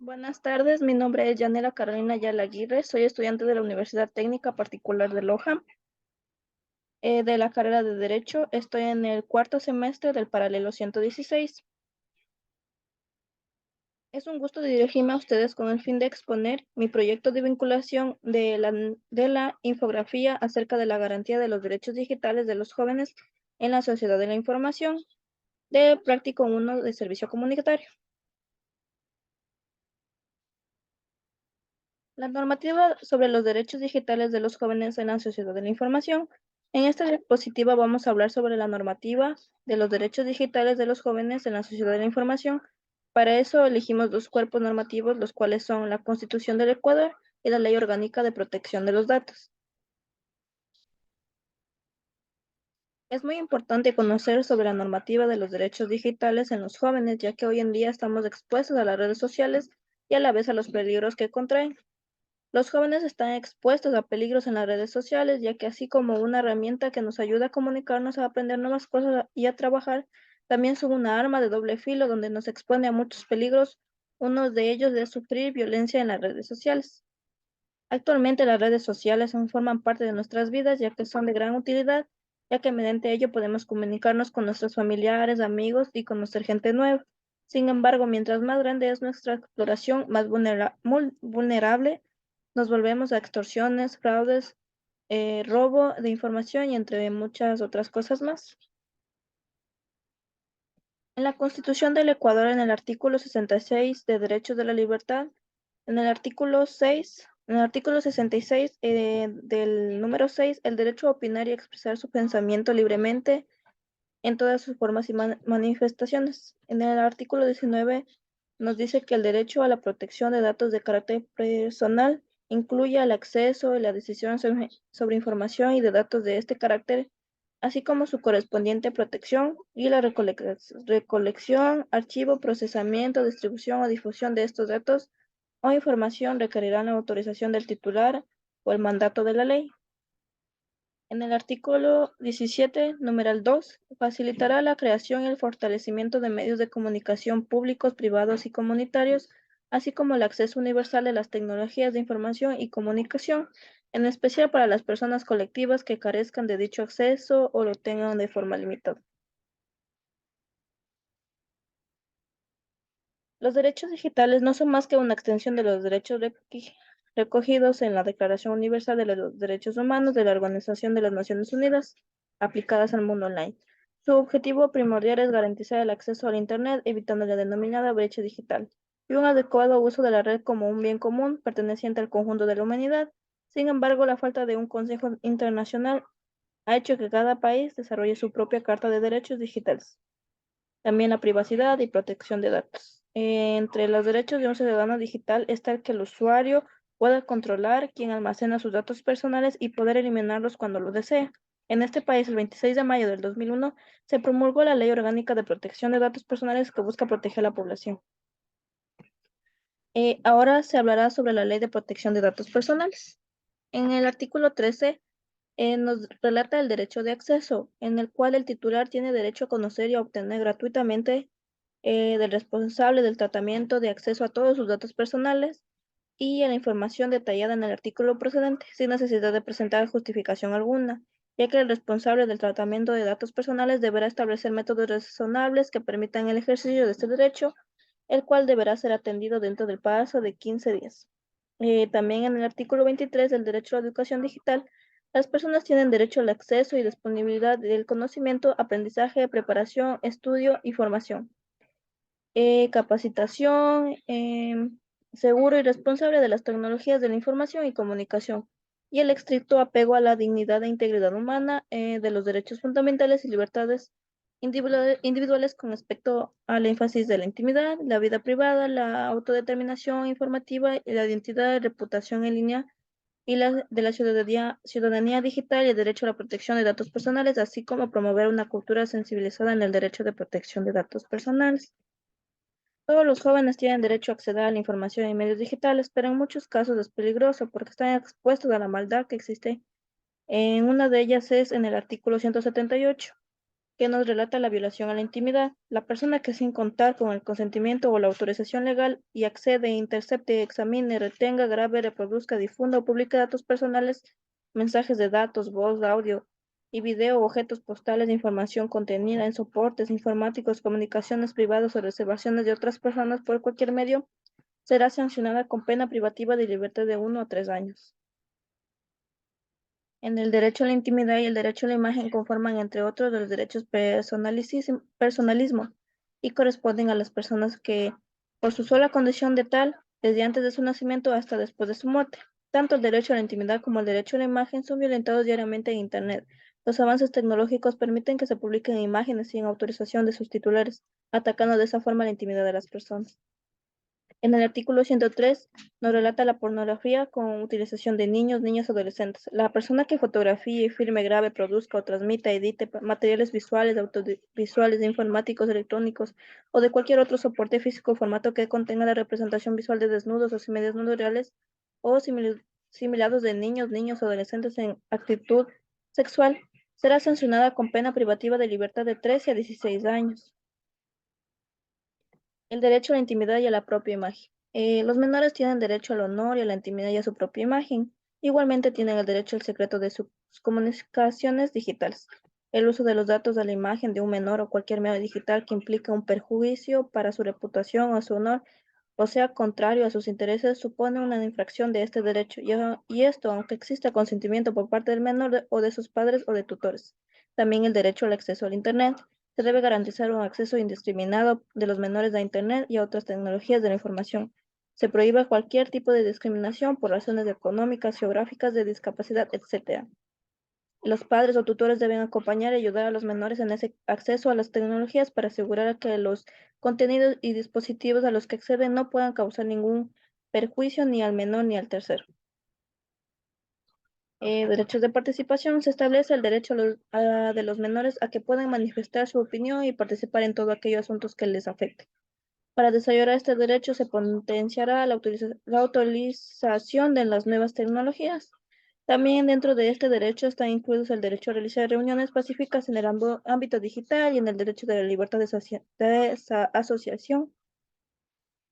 Buenas tardes, mi nombre es Yanela Carolina Ayala Aguirre, soy estudiante de la Universidad Técnica Particular de Loja, de la carrera de Derecho. Estoy en el cuarto semestre del paralelo 116. Es un gusto dirigirme a ustedes con el fin de exponer mi proyecto de vinculación de la infografía acerca de la garantía de los derechos digitales de los jóvenes en la sociedad de la información, de práctico 1 de servicio comunitario. La normativa sobre los derechos digitales de los jóvenes en la sociedad de la información. En esta diapositiva vamos a hablar sobre la normativa de los derechos digitales de los jóvenes en la sociedad de la información. Para eso elegimos dos cuerpos normativos, los cuales son la Constitución del Ecuador y la Ley Orgánica de Protección de los Datos. Es muy importante conocer sobre la normativa de los derechos digitales en los jóvenes, ya que hoy en día estamos expuestos a las redes sociales y a la vez a los peligros que contraen. Los jóvenes están expuestos a peligros en las redes sociales, ya que así como una herramienta que nos ayuda a comunicarnos, a aprender nuevas cosas y a trabajar, también son una arma de doble filo donde nos expone a muchos peligros, uno de ellos es sufrir violencia en las redes sociales. Actualmente las redes sociales aún forman parte de nuestras vidas, ya que son de gran utilidad, ya que mediante ello podemos comunicarnos con nuestros familiares, amigos y conocer gente nueva. Sin embargo, mientras más grande es nuestra exploración, más vulnerable nos volvemos a extorsiones, fraudes, robo de información y entre muchas otras cosas más. En la Constitución del Ecuador, en el artículo 66 de Derechos de la Libertad, en el artículo 6, en el artículo 66 del número 6, el derecho a opinar y expresar su pensamiento libremente en todas sus formas y manifestaciones. En el artículo 19 nos dice que el derecho a la protección de datos de carácter personal incluye el acceso y la decisión sobre información y de datos de este carácter, así como su correspondiente protección y la recolección, archivo, procesamiento, distribución o difusión de estos datos o información requerirán la autorización del titular o el mandato de la ley. En el artículo 17, numeral 2, facilitará la creación y el fortalecimiento de medios de comunicación públicos, privados y comunitarios, así como el acceso universal de las tecnologías de información y comunicación, en especial para las personas colectivas que carezcan de dicho acceso o lo tengan de forma limitada. Los derechos digitales no son más que una extensión de los derechos recogidos en la Declaración Universal de los Derechos Humanos de la Organización de las Naciones Unidas, aplicadas al mundo online. Su objetivo primordial es garantizar el acceso al Internet, evitando la denominada brecha digital, y un adecuado uso de la red como un bien común perteneciente al conjunto de la humanidad. Sin embargo, la falta de un Consejo Internacional ha hecho que cada país desarrolle su propia Carta de Derechos Digitales. También la privacidad y protección de datos. Entre los derechos de un ciudadano digital está el que el usuario pueda controlar quién almacena sus datos personales y poder eliminarlos cuando lo desea. En este país, el 26 de mayo del 2001, se promulgó la Ley Orgánica de Protección de Datos Personales que busca proteger a la población. Ahora se hablará sobre la Ley de Protección de Datos Personales. En el artículo 13 nos relata el derecho de acceso, en el cual el titular tiene derecho a conocer y a obtener gratuitamente del responsable del tratamiento de acceso a todos sus datos personales y a la información detallada en el artículo procedente, sin necesidad de presentar justificación alguna, ya que el responsable del tratamiento de datos personales deberá establecer métodos razonables que permitan el ejercicio de este derecho, el cual deberá ser atendido dentro del plazo de 15 días. También en el artículo 23 del derecho a la educación digital, las personas tienen derecho al acceso y disponibilidad del conocimiento, aprendizaje, preparación, estudio y formación, capacitación, seguro y responsable de las tecnologías de la información y comunicación, y el estricto apego a la dignidad e integridad humana, de los derechos fundamentales y libertades individuales con respecto al énfasis de la intimidad, la vida privada, la autodeterminación informativa y la identidad, reputación en línea y de la ciudadanía digital y el derecho a la protección de datos personales, así como promover una cultura sensibilizada en el derecho de protección de datos personales. Todos los jóvenes tienen derecho a acceder a la información en medios digitales, pero en muchos casos es peligroso porque están expuestos a la maldad que existe. En una de ellas es en el artículo 178. que nos relata la violación a la intimidad. La persona que sin contar con el consentimiento o la autorización legal y accede, intercepte, examine, retenga, grabe, reproduzca, difunda o publique datos personales, mensajes de datos, voz, audio y video, objetos postales, información contenida en soportes informáticos, comunicaciones privadas o reservaciones de otras personas por cualquier medio, será sancionada con pena privativa de libertad de 1 a 3 años. En el derecho a la intimidad y el derecho a la imagen conforman, entre otros, los derechos personalismo y corresponden a las personas que, por su sola condición de tal, desde antes de su nacimiento hasta después de su muerte. Tanto el derecho a la intimidad como el derecho a la imagen son violentados diariamente en Internet. Los avances tecnológicos permiten que se publiquen imágenes sin autorización de sus titulares, atacando de esa forma la intimidad de las personas. En el artículo 103 nos relata la pornografía con utilización de niños, niñas, adolescentes. La persona que fotografíe, filme, grabe, produzca o transmita, edite materiales visuales, audiovisuales, informáticos, electrónicos o de cualquier otro soporte físico o formato que contenga la representación visual de desnudos o semidesnudos reales o simulados de niños, niños o adolescentes en actitud sexual, será sancionada con pena privativa de libertad de 13 a 16 años. El derecho a la intimidad y a la propia imagen. Los menores tienen derecho al honor y a la intimidad y a su propia imagen. Igualmente tienen el derecho al secreto de sus comunicaciones digitales. El uso de los datos de la imagen de un menor o cualquier medio digital que implica un perjuicio para su reputación o su honor, o sea, contrario a sus intereses, supone una infracción de este derecho, y esto aunque exista consentimiento por parte del menor o de sus padres o de tutores. También el derecho al acceso al Internet. Se debe garantizar un acceso indiscriminado de los menores a Internet y a otras tecnologías de la información. Se prohíbe cualquier tipo de discriminación por razones económicas, geográficas, de discapacidad, etc. Los padres o tutores deben acompañar y ayudar a los menores en ese acceso a las tecnologías para asegurar que los contenidos y dispositivos a los que acceden no puedan causar ningún perjuicio ni al menor ni al tercero. Derechos de participación. Se establece el derecho de los menores a que puedan manifestar su opinión y participar en todos aquellos asuntos que les afecten. Para desarrollar este derecho se potenciará la utilización de las nuevas tecnologías. También dentro de este derecho están incluidos el derecho a realizar reuniones pacíficas en el ámbito digital y en el derecho de la libertad de asociación.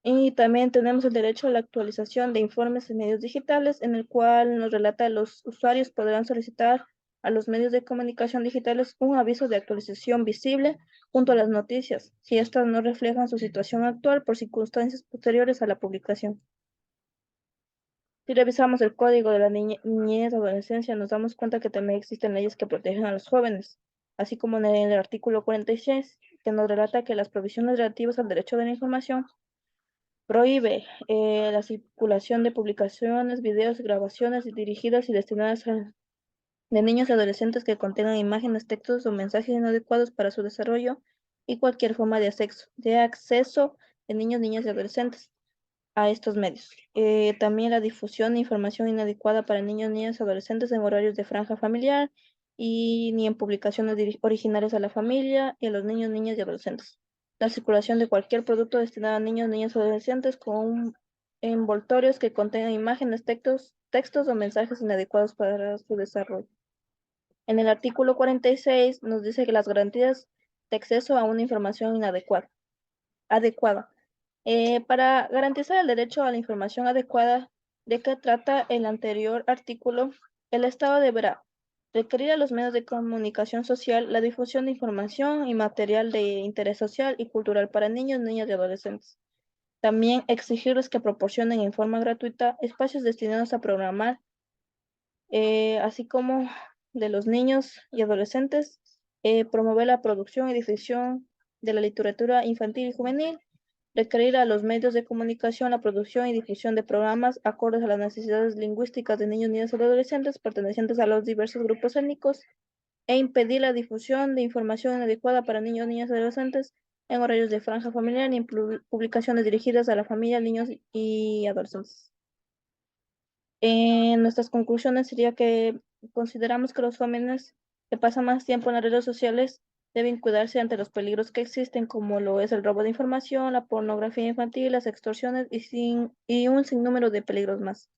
Y también tenemos el derecho a la actualización de informes en medios digitales, en el cual nos relata los usuarios podrán solicitar a los medios de comunicación digitales un aviso de actualización visible junto a las noticias, si éstas no reflejan su situación actual por circunstancias posteriores a la publicación. Si revisamos el Código de la Niñez y Adolescencia, nos damos cuenta que también existen leyes que protegen a los jóvenes, así como en el artículo 46, que nos relata que las provisiones relativas al derecho de la información prohíbe la circulación de publicaciones, videos, grabaciones dirigidas y destinadas de niños y adolescentes que contengan imágenes, textos o mensajes inadecuados para su desarrollo y cualquier forma de acceso de niños, niñas y adolescentes a estos medios. También la difusión de información inadecuada para niños, niñas y adolescentes en horarios de franja familiar y ni en publicaciones originales a la familia y a los niños, niñas y adolescentes. La circulación de cualquier producto destinado a niños, niñas o adolescentes con envoltorios que contengan imágenes, textos o mensajes inadecuados para su desarrollo. En el artículo 46 nos dice que las garantías de acceso a una información adecuada. Para garantizar el derecho a la información adecuada de que trata el anterior artículo, el Estado deberá requerir a los medios de comunicación social la difusión de información y material de interés social y cultural para niños, niñas y adolescentes. También exigirles que proporcionen en forma gratuita espacios destinados a programar, así como de los niños y adolescentes, promover la producción y difusión de la literatura infantil y juvenil, requerir a los medios de comunicación la producción y difusión de programas acordes a las necesidades lingüísticas de niños, niñas y adolescentes pertenecientes a los diversos grupos étnicos, e impedir la difusión de información inadecuada para niños, niñas y adolescentes en horarios de franja familiar ni en publicaciones dirigidas a la familia, niños y adolescentes. En nuestras conclusiones sería que consideramos que los jóvenes que pasan más tiempo en las redes sociales deben cuidarse ante los peligros que existen, como lo es el robo de información, la pornografía infantil, las extorsiones y un sinnúmero de peligros más.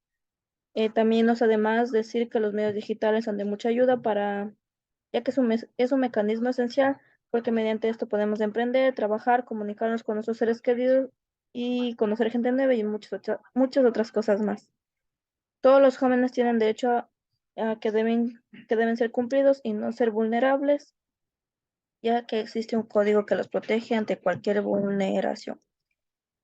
También nos además decir que los medios digitales son de mucha ayuda ya que es un mecanismo esencial porque mediante esto podemos emprender, trabajar, comunicarnos con nuestros seres queridos y conocer gente nueva y muchas otras cosas más. Todos los jóvenes tienen derecho a que deben ser cumplidos y no ser vulnerables, ya que existe un código que los protege ante cualquier vulneración.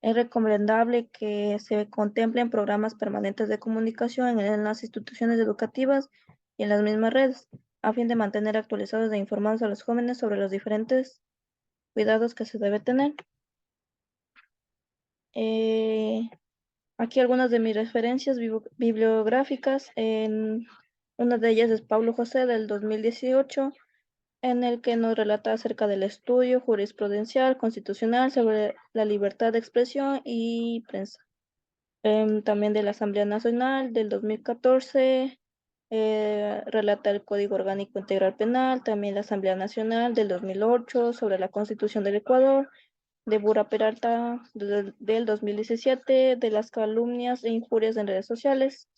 Es recomendable que se contemplen programas permanentes de comunicación en las instituciones educativas y en las mismas redes, a fin de mantener actualizados e informados a los jóvenes sobre los diferentes cuidados que se debe tener. Eh, Aquí algunas de mis referencias bibliográficas. Una de ellas es Pablo José del 2018, en el que nos relata acerca del estudio jurisprudencial constitucional sobre la libertad de expresión y prensa. También de la Asamblea Nacional del 2014, relata el Código Orgánico Integral Penal. También la Asamblea Nacional del 2008 sobre la Constitución del Ecuador, de Bura Peralta del 2017, de las calumnias e injurias en redes sociales.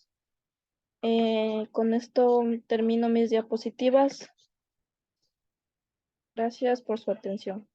Con esto termino mis diapositivas. Gracias por su atención.